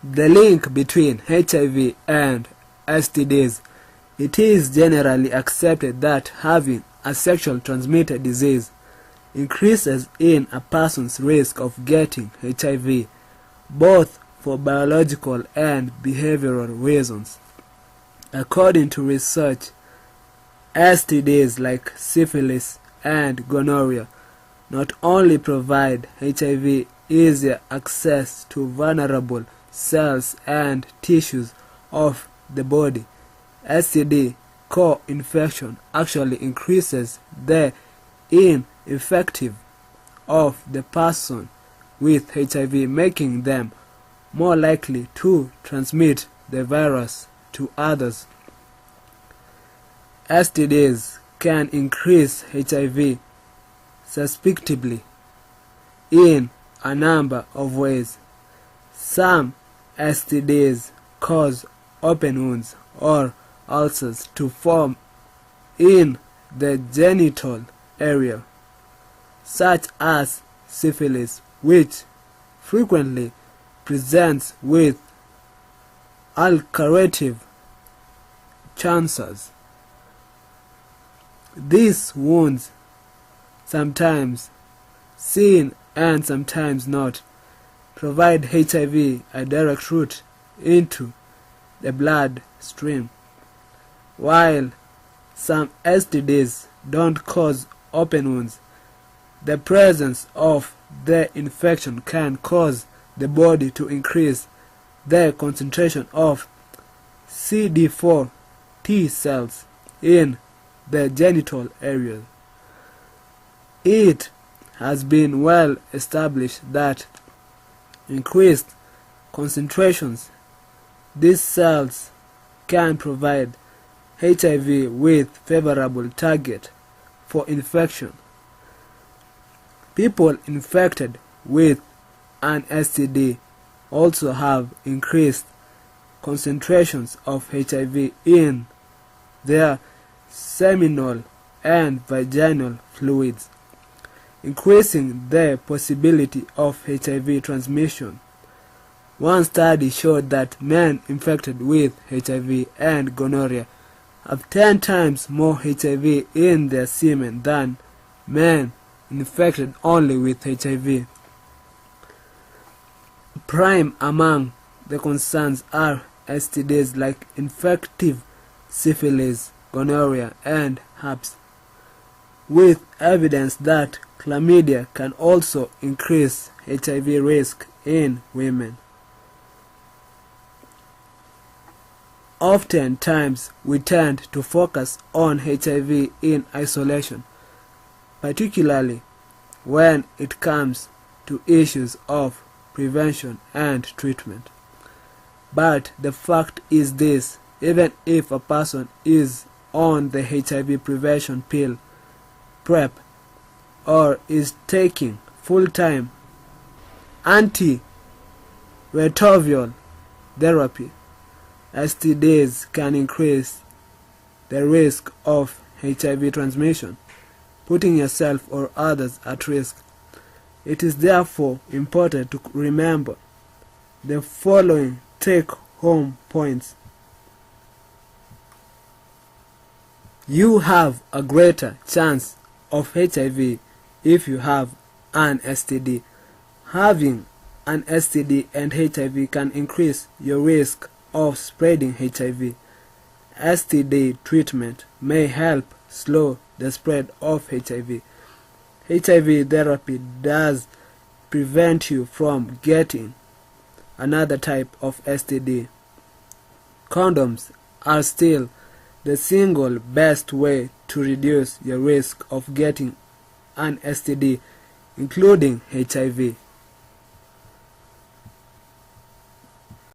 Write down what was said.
The link between HIV and STDs. It is generally accepted that having a sexually transmitted disease increases in a person's risk of getting HIV, both for biological and behavioral reasons. According to research, STDs like syphilis and gonorrhea not only provide HIV easier access to vulnerable cells and tissues of the body, STD co-infection actually increases the infectivity of the person with HIV, making them more likely to transmit the virus to others. STDs can increase HIV susceptibility in a number of ways. Some STDs cause open wounds or ulcers to form in the genital area, such as syphilis, which frequently presents with ulcerative cancers. These wounds, sometimes seen and sometimes not, provide HIV a direct route into the blood stream, while some STDs don't cause open wounds. The presence of the infection can cause the body to increase the concentration of CD4 T cells in the genital area. It has been well established that increased concentrations these cells can provide HIV with favorable target for infection. People infected with an STD also have increased concentrations of HIV in their seminal and vaginal fluids, increasing the possibility of HIV transmission. One study showed that men infected with HIV and gonorrhea have 10 times more HIV in their semen than men infected only with HIV. Prime among the concerns are STDs like infective syphilis, gonorrhea, and herpes, with evidence that chlamydia can also increase HIV risk in women. Oftentimes, we tend to focus on HIV in isolation, particularly when it comes to issues of prevention and treatment. But the fact is this: even if a person is on the HIV prevention pill, PrEP, or is taking full-time antiretroviral therapy, STDs can increase the risk of HIV transmission, putting yourself or others at risk. It is therefore important to remember the following take-home points. You have a greater chance of HIV if you have an STD. Having an STD and HIV can increase your risk of spreading HIV. STD treatment may help slow the spread of HIV. HIV therapy does prevent you from getting another type of STD. Condoms are still the single best way to reduce your risk of getting an STD, including HIV.